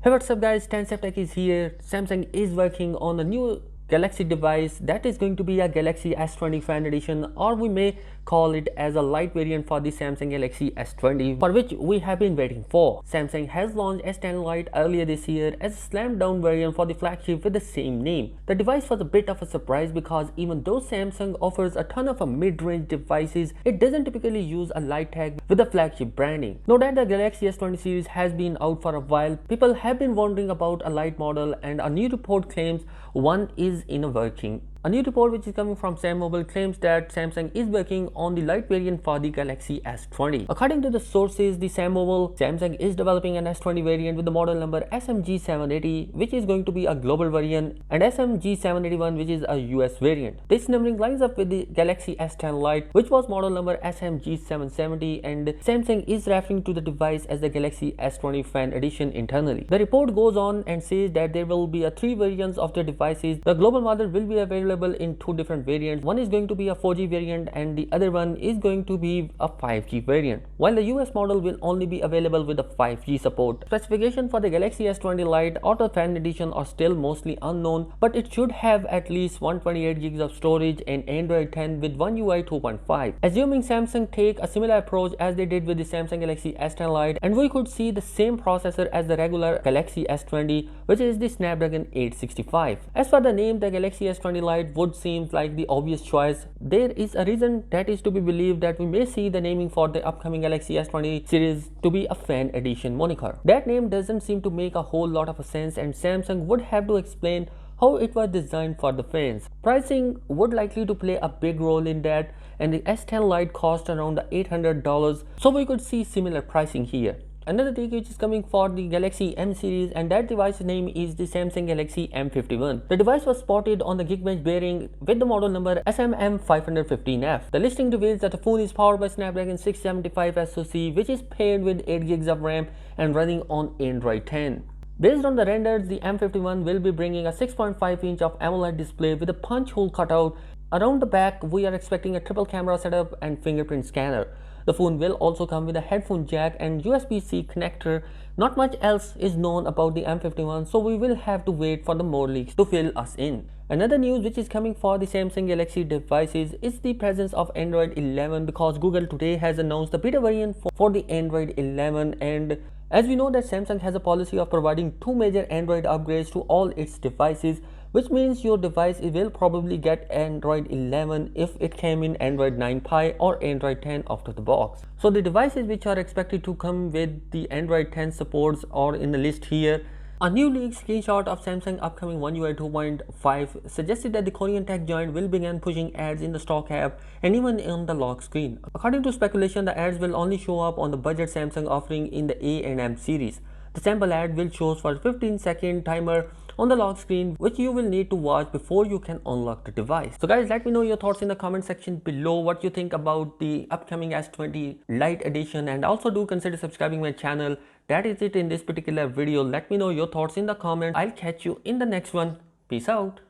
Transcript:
Hey, what's up guys, Tech is here. Samsung is working on a new Galaxy device that is going to be a Galaxy S20 Fan Edition, or we may call it as a light variant for the Samsung Galaxy S20, for which we have been waiting for. Samsung has launched S10 Lite earlier this year as a slammed down variant for the flagship with the same name. The device was a bit of a surprise because even though Samsung offers a ton of mid-range devices, it doesn't typically use a light tag with the flagship branding. Now that the Galaxy S20 series has been out for a while, people have been wondering about a light model, and a new report claims one is in a working. A new report which is coming from Sam Mobile claims that Samsung is working on the light variant for the Galaxy S20. According to the sources, the Sam Mobile, Samsung is developing an S20 variant with the model number SMG780, which is going to be a global variant, and SMG781, which is a US variant. This numbering lines up with the Galaxy S10 Lite, which was model number SMG770, and Samsung is referring to the device as the Galaxy S20 Fan Edition internally. The report goes on and says that there will be three variants of the devices. The global model will be available in two different variants. One is going to be a 4G variant and the other one is going to be a 5G variant, while the US model will only be available with a 5G support. Specification for the Galaxy S20 Lite or the Fan Edition are still mostly unknown, but it should have at least 128 GB of storage and Android 10 with One UI 2.5. Assuming Samsung take a similar approach as they did with the Samsung Galaxy S10 Lite, and we could see the same processor as the regular Galaxy S20, which is the Snapdragon 865. As for the name, the Galaxy S20 Lite would seem like the obvious choice. There is a reason that is to be believed that we may see the naming for the upcoming Galaxy S20 series to be a Fan Edition moniker. That name doesn't seem to make a whole lot of sense, and Samsung would have to explain how it was designed for the fans. Pricing would likely to play a big role in that, and the S10 Lite cost around $800, so we could see similar pricing here. Another thing which is coming for the Galaxy M series, and that device's name is the Samsung Galaxy M51. The device was spotted on the Geekbench bearing with the model number SMM515F. The listing reveals that the phone is powered by Snapdragon 675 SoC, which is paired with 8 GB of RAM and running on Android 10. Based on the renders, the M51 will be bringing a 6.5-inch of AMOLED display with a punch hole cutout. Around the back, we are expecting a triple camera setup and fingerprint scanner. The phone will also come with a headphone jack and USB-C connector. Not much else is known about the M51, so we will have to wait for the more leaks to fill us in. Another news which is coming for the Samsung Galaxy devices is the presence of Android 11, because Google today has announced the beta variant for the Android 11, and as we know that Samsung has a policy of providing two major Android upgrades to all its devices, which means your device will probably get Android 11 if it came in Android 9 Pie or Android 10 out of the box. So the devices which are expected to come with the Android 10 supports are in the list here. A new leaked screenshot of Samsung upcoming One UI 2.5 suggested that the Korean tech giant will begin pushing ads in the stock app and even on the lock screen. According to speculation, the ads will only show up on the budget Samsung offering in the A and M series. The sample ad will show for a 15-second timer on the lock screen, which you will need to watch before you can unlock the device. So guys, let me know your thoughts in the comment section below, what you think about the upcoming S20 Lite edition, and also do consider subscribing my channel. That is it in this particular video. Let me know your thoughts in the comment. I'll catch you in the next one. Peace out.